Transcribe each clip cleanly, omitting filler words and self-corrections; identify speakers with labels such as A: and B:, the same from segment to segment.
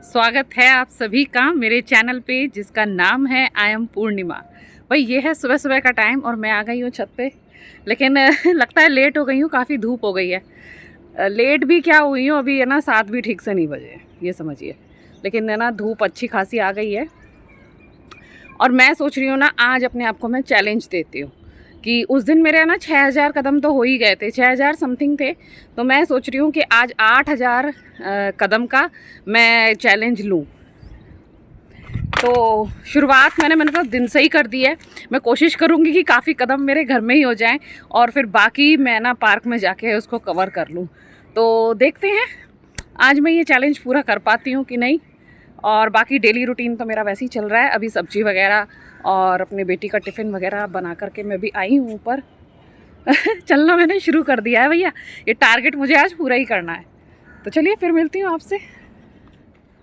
A: स्वागत है आप सभी का मेरे चैनल पे जिसका नाम है आई एम पूर्णिमा। भाई ये है सुबह सुबह का टाइम और मैं आ गई हूँ छत पे। लेकिन लगता है लेट हो गई हूँ, काफ़ी धूप हो गई है। लेट भी क्या हुई हूँ, अभी है ना 7 भी ठीक से नहीं बजे, ये समझिए। लेकिन है ना धूप अच्छी खासी आ गई है और मैं सोच रही हूँ ना आज अपने आप को मैं चैलेंज देती हूँ कि उस दिन मेरे ना 6000 कदम तो हो ही गए थे, 6000 समथिंग थे। तो मैं सोच रही हूँ कि आज 8000 कदम का मैं चैलेंज लूँ। तो शुरुआत मैंने मतलब दिन से ही कर दी है। मैं कोशिश करूँगी कि काफ़ी कदम मेरे घर में ही हो जाएं और फिर बाकी मैं ना पार्क में जाके उसको कवर कर लूँ। तो देखते हैं आज मैं ये चैलेंज पूरा कर पाती हूँ कि नहीं। और बाकी डेली रूटीन तो मेरा वैसे ही चल रहा है। अभी सब्जी वगैरह और अपने बेटी का टिफ़िन वगैरह बना करके मैं भी आई हूँ ऊपर। चलना मैंने शुरू कर दिया है भैया, ये टारगेट मुझे आज पूरा ही करना है। तो चलिए फिर मिलती हूँ आपसे।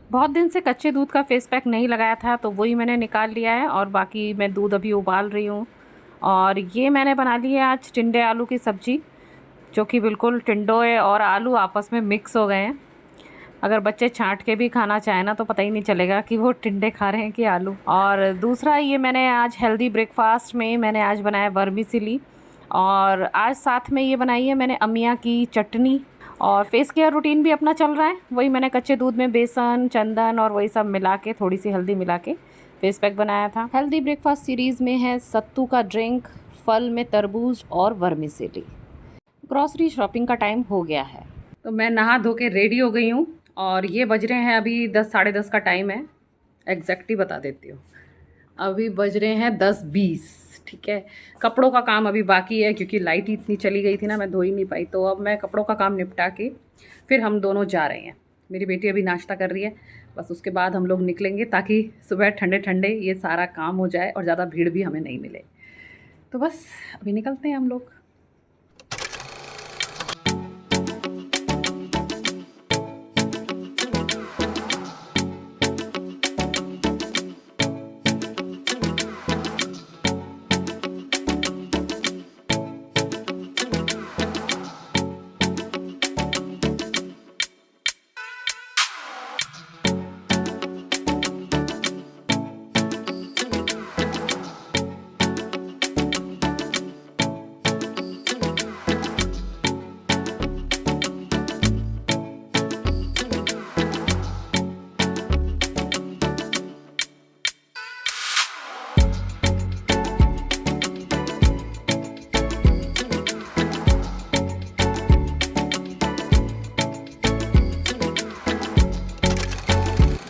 A: बहुत दिन से कच्चे दूध का फेस पैक नहीं लगाया था तो वही मैंने निकाल लिया है और बाकी मैं दूध अभी उबाल रही हूँ। और ये मैंने बना ली है आज टिंडे आलू की सब्ज़ी, जो कि बिल्कुल टिंडोए और आलू आपस में मिक्स हो गए हैं। अगर बच्चे छांट के भी खाना चाहें ना तो पता ही नहीं चलेगा कि वो टिंडे खा रहे हैं कि आलू। और दूसरा ये मैंने आज हेल्दी ब्रेकफास्ट में मैंने आज बनाया वर्मीसेली और आज साथ में ये बनाई है मैंने अमिया की चटनी। और फेस केयर रूटीन भी अपना चल रहा है, वही मैंने कच्चे दूध में बेसन चंदन और वही सब मिला के थोड़ी सी हल्दी मिला के फेस पैक बनाया था। हेल्दी ब्रेकफास्ट सीरीज़ में है सत्तू का ड्रिंक, फल में तरबूज और वर्मीसेली। ग्रॉसरी शॉपिंग का टाइम हो गया है तो मैं नहा धो के रेडी हो गई हूँ और ये बज रहे हैं अभी 10 साढ़े 10 का टाइम है। एग्जैक्ट ही बता देती हूँ, अभी बज रहे हैं 10:20। ठीक है, कपड़ों का काम अभी बाकी है क्योंकि लाइट ही इतनी चली गई थी ना, मैं धो ही नहीं पाई। तो अब मैं कपड़ों का काम निपटा के फिर हम दोनों जा रहे हैं। मेरी बेटी अभी नाश्ता कर रही है, बस उसके बाद हम लोग निकलेंगे ताकि सुबह ठंडे ठंडे ये सारा काम हो जाए और ज़्यादा भीड़ भी हमें नहीं मिले। तो बस अभी निकलते हैं हम लोग।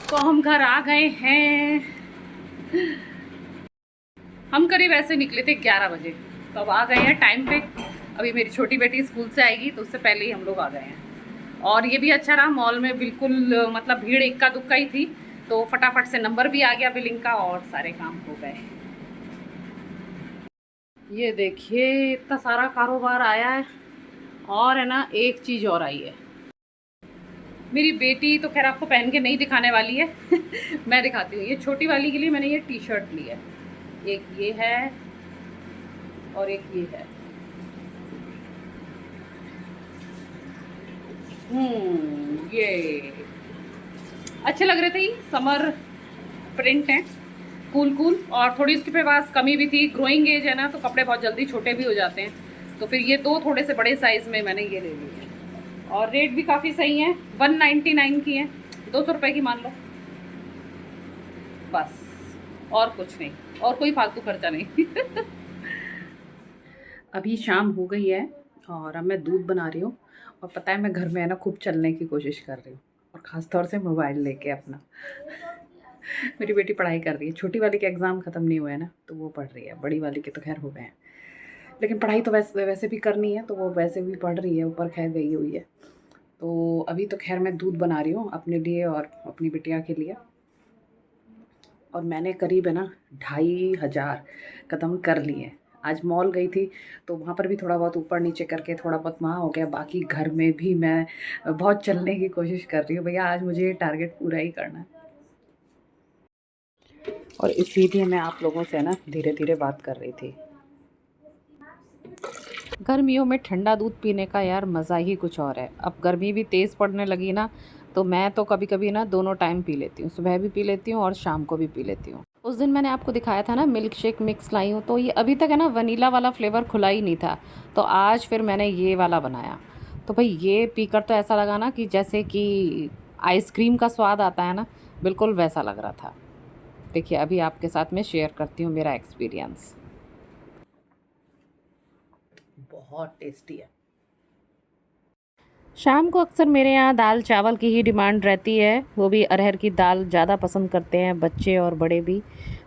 A: तो हम घर आ गए हैं। हम करीब ऐसे निकले थे 11 बजे, तो अब आ गए हैं टाइम पे। अभी मेरी छोटी बेटी स्कूल से आएगी तो उससे पहले ही हम लोग आ गए हैं। और ये भी अच्छा रहा, मॉल में बिल्कुल मतलब भीड़ इक्का दुक्का ही थी, तो फटाफट से नंबर भी आ गया बिलिंग का और सारे काम हो गए। ये देखिए इतना सारा कारोबार आया है और है ना एक चीज़ और आई है। मेरी बेटी तो खैर आपको पहन के नहीं दिखाने वाली है मैं दिखाती हूँ। ये छोटी वाली के लिए मैंने ये टी शर्ट ली है, एक ये है और एक ये है। ये अच्छे लग रहे थे, ये समर प्रिंट है, कूल कूल। और थोड़ी इसके पे पास कमी भी थी, ग्रोइंग एज है ना तो कपड़े बहुत जल्दी छोटे भी हो जाते हैं। तो फिर ये दो थोड़े से बड़े साइज़ में मैंने ये ले ली है और रेट भी काफ़ी सही है, 199 की है, 200 रुपये की मान लो बस, और कुछ नहीं, और कोई फालतू खर्चा नहीं अभी शाम हो गई है और अब मैं दूध बना रही हूँ। और पता है मैं घर में है ना खूब चलने की कोशिश कर रही हूँ और ख़ास तौर से मोबाइल लेके अपना मेरी बेटी पढ़ाई कर रही है, छोटी वाली के एग्ज़ाम ख़त्म नहीं हुए हैं ना तो वो पढ़ रही है, बड़ी वाली के तो खैर हो गए हैं। लेकिन पढ़ाई तो वैसे वैसे भी करनी है तो वो वैसे भी पढ़ रही है, ऊपर खैर गई हुई है। तो अभी तो खैर मैं दूध बना रही हूँ अपने लिए और अपनी बिटिया के लिए। और मैंने करीब है ना 2500 कदम कर लिए। आज मॉल गई थी तो वहाँ पर भी थोड़ा बहुत ऊपर नीचे करके थोड़ा बहुत वहाँ हो गया, बाकी घर में भी मैं बहुत चलने की कोशिश कर रही हूँ। भैया आज मुझे ये टारगेट पूरा ही करना है और इसीलिए मैं आप लोगों से ना धीरे धीरे बात कर रही थी। गर्मियों में ठंडा दूध पीने का यार मज़ा ही कुछ और है। अब गर्मी भी तेज़ पड़ने लगी ना तो मैं तो कभी कभी ना दोनों टाइम पी लेती हूँ, सुबह भी पी लेती हूँ और शाम को भी पी लेती हूँ। उस दिन मैंने आपको दिखाया था ना मिल्क शेक मिक्स लाई हूँ, तो ये अभी तक है ना वनीला वाला फ्लेवर खुला ही नहीं था, तो आज फिर मैंने ये वाला बनाया। तो भाई ये पीकर तो ऐसा लगा ना कि जैसे कि आइसक्रीम का स्वाद आता है ना, बिल्कुल वैसा लग रहा था। देखिए अभी आपके साथ में शेयर करती हूँ मेरा एक्सपीरियंस। बहुत टेस्टी है। शाम को अक्सर मेरे यहाँ दाल चावल की ही डिमांड रहती है, वो भी अरहर की दाल ज़्यादा पसंद करते हैं बच्चे और बड़े भी।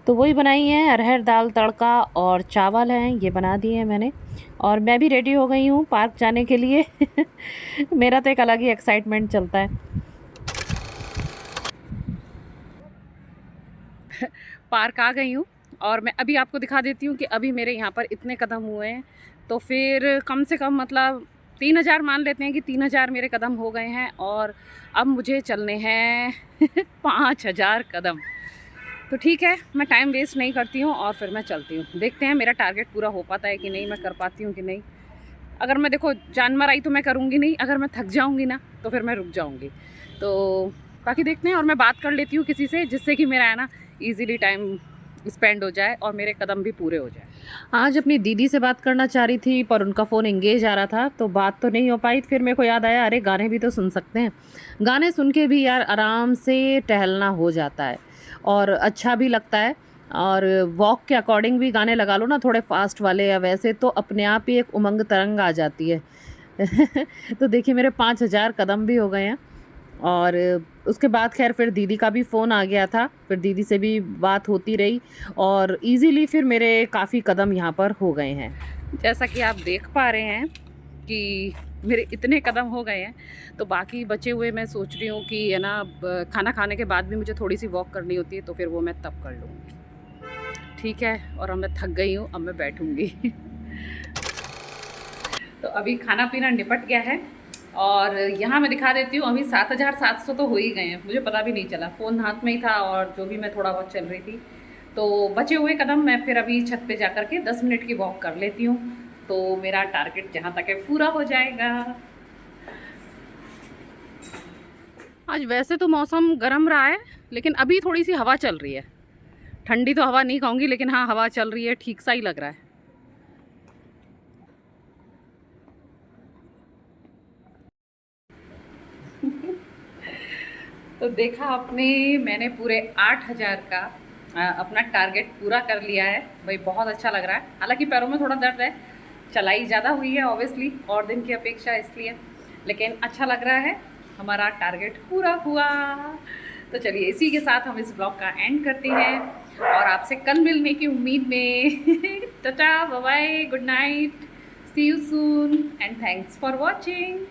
A: तो वही बनाई है, अरहर दाल तड़का और चावल हैं, ये बना दिए हैं मैंने। और मैं भी रेडी हो गई हूँ पार्क जाने के लिए मेरा तो एक अलग ही एक्साइटमेंट चलता है। पार्क आ गई हूँ और मैं अभी आपको दिखा देती हूँ कि अभी मेरे यहाँ पर इतने कदम हुए हैं, तो फिर कम से कम मतलब 3000 मान लेते हैं कि 3000 मेरे कदम हो गए हैं, और अब मुझे चलने हैं 5000 कदम। तो ठीक है, मैं टाइम वेस्ट नहीं करती हूँ और फिर मैं चलती हूँ। देखते हैं मेरा टारगेट पूरा हो पाता है कि नहीं, मैं कर पाती हूँ कि नहीं। अगर मैं देखो जानवर आई तो मैं करूँगी नहीं, अगर मैं थक जाऊँगी ना तो फिर मैं रुक जाऊँगी। तो बाकी देखते हैं, और मैं बात कर लेती हूँ किसी से जिससे कि मेरा है ना ईज़िली टाइम स्पेंड हो जाए और मेरे कदम भी पूरे हो जाए। आज अपनी दीदी से बात करना चाह रही थी पर उनका फ़ोन एंगेज आ रहा था, तो बात तो नहीं हो पाई। फिर मेरे को याद आया, अरे गाने भी तो सुन सकते हैं। गाने सुन के भी यार आराम से टहलना हो जाता है और अच्छा भी लगता है। और वॉक के अकॉर्डिंग भी गाने लगा लो ना, थोड़े फास्ट वाले या वैसे, तो अपने आप ही एक उमंग तरंग आ जाती है तो देखिए मेरे 5000 कदम भी हो गए हैं। और उसके बाद खैर फिर दीदी का भी फ़ोन आ गया था, फिर दीदी से भी बात होती रही और इजीली फिर मेरे काफ़ी कदम यहाँ पर हो गए हैं। जैसा कि आप देख पा रहे हैं कि मेरे इतने कदम हो गए हैं, तो बाकी बचे हुए मैं सोच रही हूँ कि है ना खाना खाने के बाद भी मुझे थोड़ी सी वॉक करनी होती है, तो फिर वो मैं तब कर लूँगी। ठीक है, और अब मैं थक गई हूँ, अब मैं बैठूँगी तो अभी खाना पीना निपट गया है और यहाँ मैं दिखा देती हूँ, अभी 7700 तो हो ही गए हैं, मुझे पता भी नहीं चला, फ़ोन हाथ में ही था और जो भी मैं थोड़ा बहुत चल रही थी। तो बचे हुए कदम मैं फिर अभी छत पे जा कर के 10 मिनट की वॉक कर लेती हूँ, तो मेरा टारगेट जहाँ तक है पूरा हो जाएगा। आज वैसे तो मौसम गर्म रहा है, लेकिन अभी थोड़ी सी हवा चल रही है। ठंडी तो हवा नहीं कहूँगी, लेकिन हाँ हवा चल रही है, ठीक सा ही लग रहा है। तो देखा आपने, मैंने पूरे 8000 का अपना टारगेट पूरा कर लिया है। भाई बहुत अच्छा लग रहा है, हालांकि पैरों में थोड़ा दर्द है, चलाई ज़्यादा हुई है ऑब्वियसली और दिन की अपेक्षा, इसलिए, लेकिन अच्छा लग रहा है, हमारा टारगेट पूरा हुआ। तो चलिए इसी के साथ हम इस ब्लॉग का एंड करते हैं और आपसे कल मिलने की उम्मीद में tata bye bye, good night, see you soon and thanks for watching.